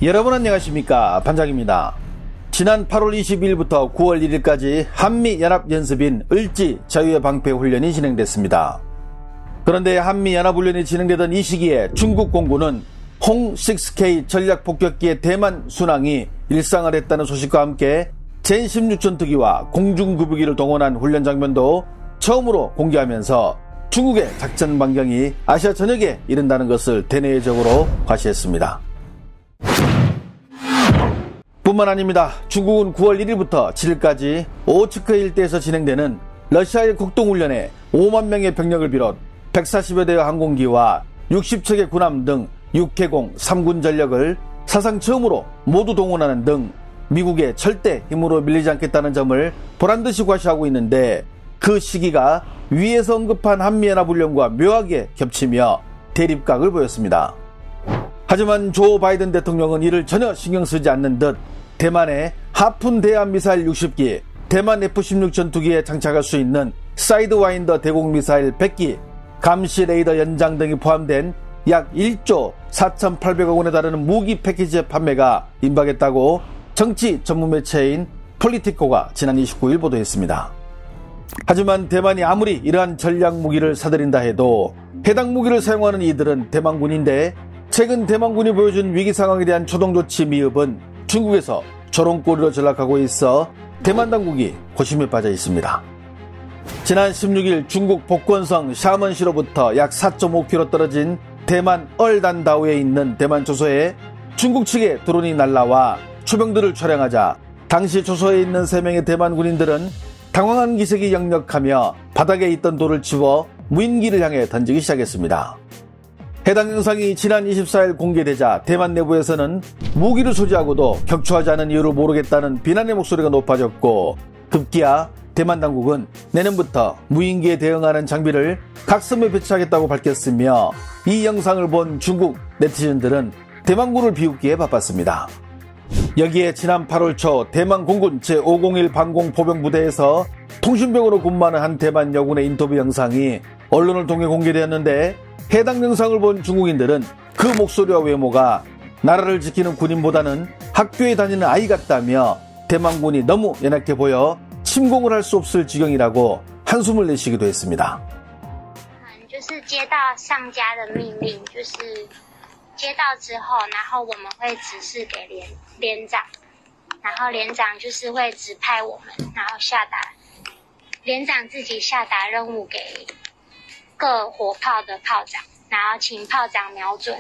여러분 안녕하십니까, 반장입니다. 지난 8월 22일부터 9월 1일까지 한미연합연습인 을지 자유의 방패 훈련이 진행됐습니다. 그런데 한미연합훈련이 진행되던 이 시기에 중국 공군은 홍6K 전략폭격기의 대만 순항이 일상을 했다는 소식과 함께 젠16 전투기와 공중급유기를 동원한 훈련 장면도 처음으로 공개하면서 중국의 작전 반경이 아시아 전역에 이른다는 것을 대내적으로 과시했습니다. 뿐만 아닙니다. 중국은 9월 1일부터 7일까지 오츠크 일대에서 진행되는 러시아의 국동훈련에 5만 명의 병력을 비롯 140여 대의 항공기와 60척의 군함 등 6해공 3군 전력을 사상 처음으로 모두 동원하는 등 미국의 절대 힘으로 밀리지 않겠다는 점을 보란듯이 과시하고 있는데, 그 시기가 위에서 언급한 한미연합훈련과 묘하게 겹치며 대립각을 보였습니다. 하지만 조 바이든 대통령은 이를 전혀 신경 쓰지 않는 듯 대만의 하푼 대함 미사일 60기, 대만 F-16 전투기에 장착할 수 있는 사이드와인더 대공 미사일 100기, 감시 레이더 연장 등이 포함된 약 1조 4,800억 원에 달하는 무기 패키지의 판매가 임박했다고 정치 전문 매체인 폴리티코가 지난 29일 보도했습니다. 하지만 대만이 아무리 이러한 전략 무기를 사들인다 해도 해당 무기를 사용하는 이들은 대만군인데, 최근 대만군이 보여준 위기 상황에 대한 초동 조치 미흡은 중국에서 조롱거리로 전락하고 있어 대만 당국이 고심에 빠져 있습니다. 지난 16일 중국 복건성 샤먼시로부터 약 4.5km 떨어진 대만 얼단다오에 있는 대만 조소에 중국 측의 드론이 날라와 초병들을 촬영하자 당시 조소에 있는 3명의 대만 군인들은 당황한 기색이 역력하며 바닥에 있던 돌을 집어 무인기를 향해 던지기 시작했습니다. 해당 영상이 지난 24일 공개되자 대만 내부에서는 무기를 소지하고도 격추하지 않은 이유를 모르겠다는 비난의 목소리가 높아졌고, 급기야 대만 당국은 내년부터 무인기에 대응하는 장비를 각섬에 배치하겠다고 밝혔으며, 이 영상을 본 중국 네티즌들은 대만군을 비웃기에 바빴습니다. 여기에 지난 8월 초 대만 공군 제501 방공포병부대에서 통신병으로 근무하는 한 대만 여군의 인터뷰 영상이 언론을 통해 공개되었는데, 해당 영상을 본 중국인들은 그 목소리와 외모가 나라를 지키는 군인보다는 학교에 다니는 아이 같다며 대만군이 너무 연약해 보여 침공을 할 수 없을 지경이라고 한숨을 내쉬기도 했습니다. 就是接到上家的命令，就是接到之后，然后我们会指示给连长，然后连长就是会指派我们，然后下达连长自己下达任务给各火炮的炮长，然后请炮长瞄准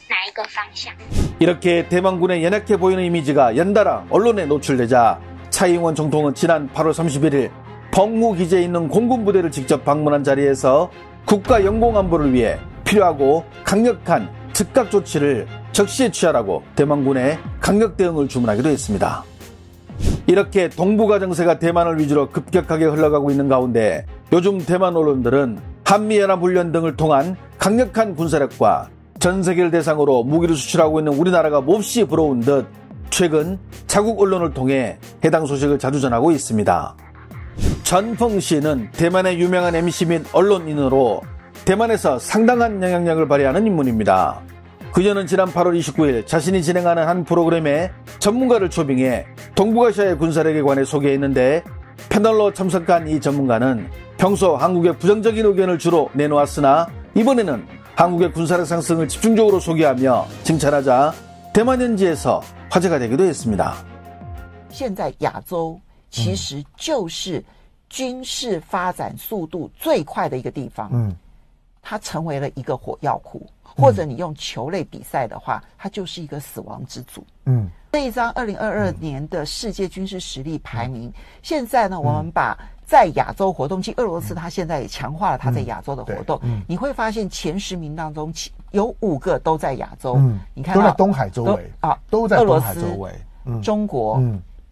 哪一个方向。 이렇게 대만군의 연약해 보이는 이미지가 연달아 언론에 노출되자 차이잉원总统은 지난 8월 31일 펑무 기지에 있는 공군 부대를 직접 방문한 자리에서 국가 영공안보를 위해 필요하고 강력한 즉각 조치를 적시에 취하라고 대만군에 강력 대응을 주문하기도 했습니다. 이렇게 동북아 정세가 대만을 위주로 급격하게 흘러가고 있는 가운데 요즘 대만 언론들은 한미연합훈련 등을 통한 강력한 군사력과 전 세계를 대상으로 무기를 수출하고 있는 우리나라가 몹시 부러운 듯 최근 자국 언론을 통해 해당 소식을 자주 전하고 있습니다. 전펑 씨는 대만의 유명한 MC 및 언론인으로 대만에서 상당한 영향력을 발휘하는 인물입니다. 그녀는 지난 8월 29일 자신이 진행하는 한 프로그램에 전문가를 초빙해 동북아시아의 군사력에 관해 소개했는데, 패널로 참석한 이 전문가는 평소 한국의 부정적인 의견을 주로 내놓았으나 이번에는 한국의 군사력 상승을 집중적으로 소개하며 칭찬하자 대만 현지에서 화제가 되기도 했습니다. 现在亚洲其实就是军事发展速度最快的一个地方，它成为了一个火药库，或者你用球类比赛的话，它就是一个死亡之组。这一张2022年的世界军事实力排名，现在呢，我们把在亚洲活动，其实俄罗斯它现在也强化了它在亚洲的活动，你会发现前10名当中有5个都在亚洲，你看到都在东海周围啊，都在东海周围，中国、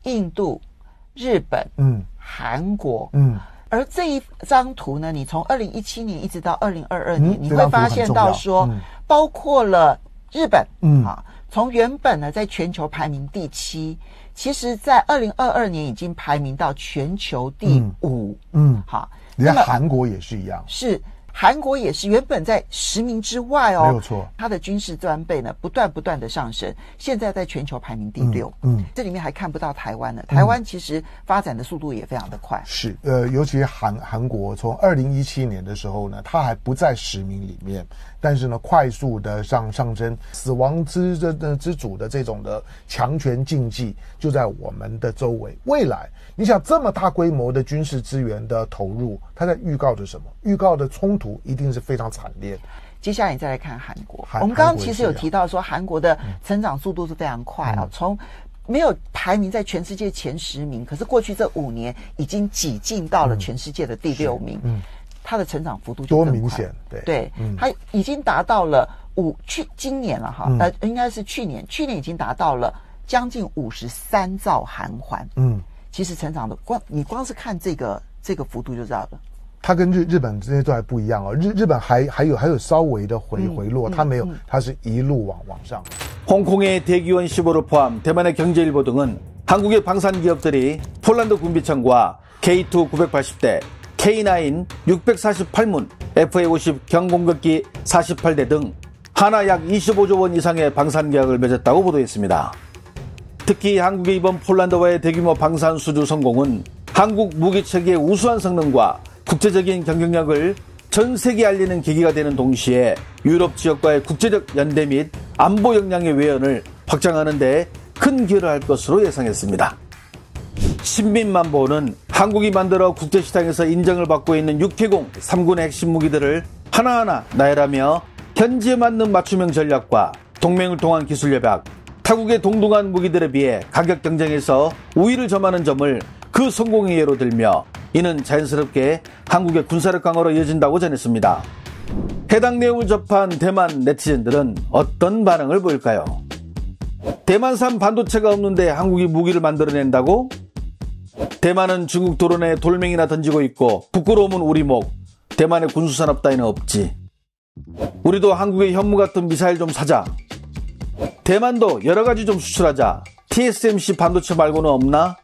印度、日本、韩国，而这一张图呢，你从2017年一直到2022年，你会发现到说，包括了日本，从原本呢在全球排名第7，其实在2022年已经排名到全球第5，好，连韩国也是一样，是韩国也是原本在10名之外哦，没有错，它的军事装备呢不断的上升，现在在全球排名第6。这里面还看不到台湾呢，台湾其实发展的速度也非常的快。是，尤其韩国从2017年的时候呢，它还不在10名里面，但是呢，快速的上升，死亡之主的这种的强权竞技就在我们的周围。未来，你想这么大规模的军事资源的投入，它在预告着什么？预告的冲突一定是非常惨烈的。接下来你再来看韩国，我们刚刚其实有提到说韩国的成长速度是非常快啊，从没有排名在全世界前10名，可是过去这5年已经挤进到了全世界的第6名。它的成长幅度就更快，多明显，对，它已经达到了今年了哈，应该是去年已经达到了将近53兆韩元。其实成长的你光是看这个幅度就知道了。它跟日本这些都还不一样哦，日本还有稍微的回落，它没有，它是一路往上。 홍콩의 대기원 15를 포함 대만의 경제일보 등은 한국의 방산기업들이 폴란드 군비청과 K2 980대, K9 648문, FA50 경공격기 48대 등 하나 약 25조 원 이상의 방산계약을 맺었다고 보도했습니다. 특히 한국의 이번 폴란드와의 대규모 방산 수주 성공은 한국 무기체계의 우수한 성능과 국제적인 경쟁력을 전 세계에 알리는 계기가 되는 동시에 유럽 지역과의 국제적 연대 및 안보 역량의 외연을 확장하는 데 큰 기여를 할 것으로 예상했습니다. 신민만보는 한국이 만들어 국제시장에서 인정을 받고 있는 6개공 3군의 핵심 무기들을 하나하나 나열하며 현지에 맞는 맞춤형 전략과 동맹을 통한 기술 협약, 타국의 동등한 무기들에 비해 가격 경쟁에서 우위를 점하는 점을 그 성공의 예로 들며 이는 자연스럽게 한국의 군사력 강화로 이어진다고 전했습니다. 해당 내용을 접한 대만 네티즌들은 어떤 반응을 보일까요? 대만산 반도체가 없는데 한국이 무기를 만들어낸다고? 대만은 중국 드론에 돌멩이나 던지고 있고 부끄러움은 우리 목. 대만의 군수산업 따위는 없지. 우리도 한국의 현무 같은 미사일 좀 사자. 대만도 여러가지 좀 수출하자. TSMC 반도체 말고는 없나?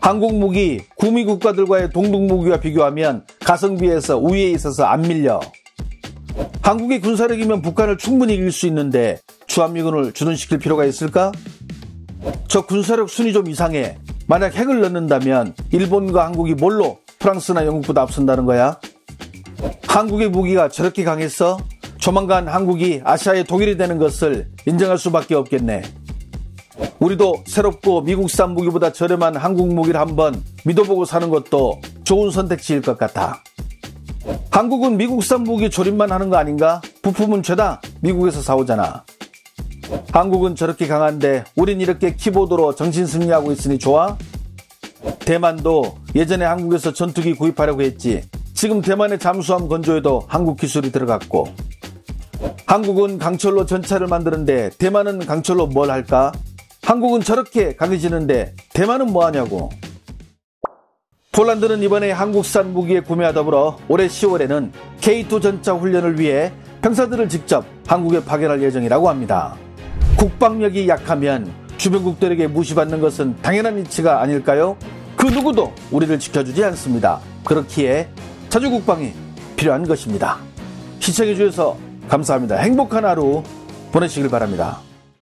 한국 무기 구미 국가들과의 동등 무기와 비교하면 가성비에서 우위에 있어서 안 밀려. 한국의 군사력이면 북한을 충분히 이길 수 있는데 주한미군을 주둔시킬 필요가 있을까? 저 군사력 순위 좀 이상해. 만약 핵을 넣는다면 일본과 한국이 뭘로 프랑스나 영국보다 앞선다는 거야? 한국의 무기가 저렇게 강했어? 조만간 한국이 아시아의 독일이 되는 것을 인정할 수밖에 없겠네. 우리도 새롭고 미국산 무기보다 저렴한 한국 무기를 한번 믿어보고 사는 것도 좋은 선택지일 것 같아. 한국은 미국산 무기 조립만 하는 거 아닌가? 부품은 죄다 미국에서 사오잖아. 한국은 저렇게 강한데 우린 이렇게 키보드로 정신 승리하고 있으니 좋아? 대만도 예전에 한국에서 전투기 구입하려고 했지. 지금 대만의 잠수함 건조에도 한국 기술이 들어갔고. 한국은 강철로 전차를 만드는데 대만은 강철로 뭘 할까? 한국은 저렇게 강해지는데 대만은 뭐하냐고. 폴란드는 이번에 한국산 무기의 구매와 더불어 올해 10월에는 K2 전차 훈련을 위해 병사들을 직접 한국에 파견할 예정이라고 합니다. 국방력이 약하면 주변국들에게 무시받는 것은 당연한 이치가 아닐까요? 그 누구도 우리를 지켜주지 않습니다. 그렇기에 자주국방이 필요한 것입니다. 시청해주셔서 감사합니다. 행복한 하루 보내시길 바랍니다.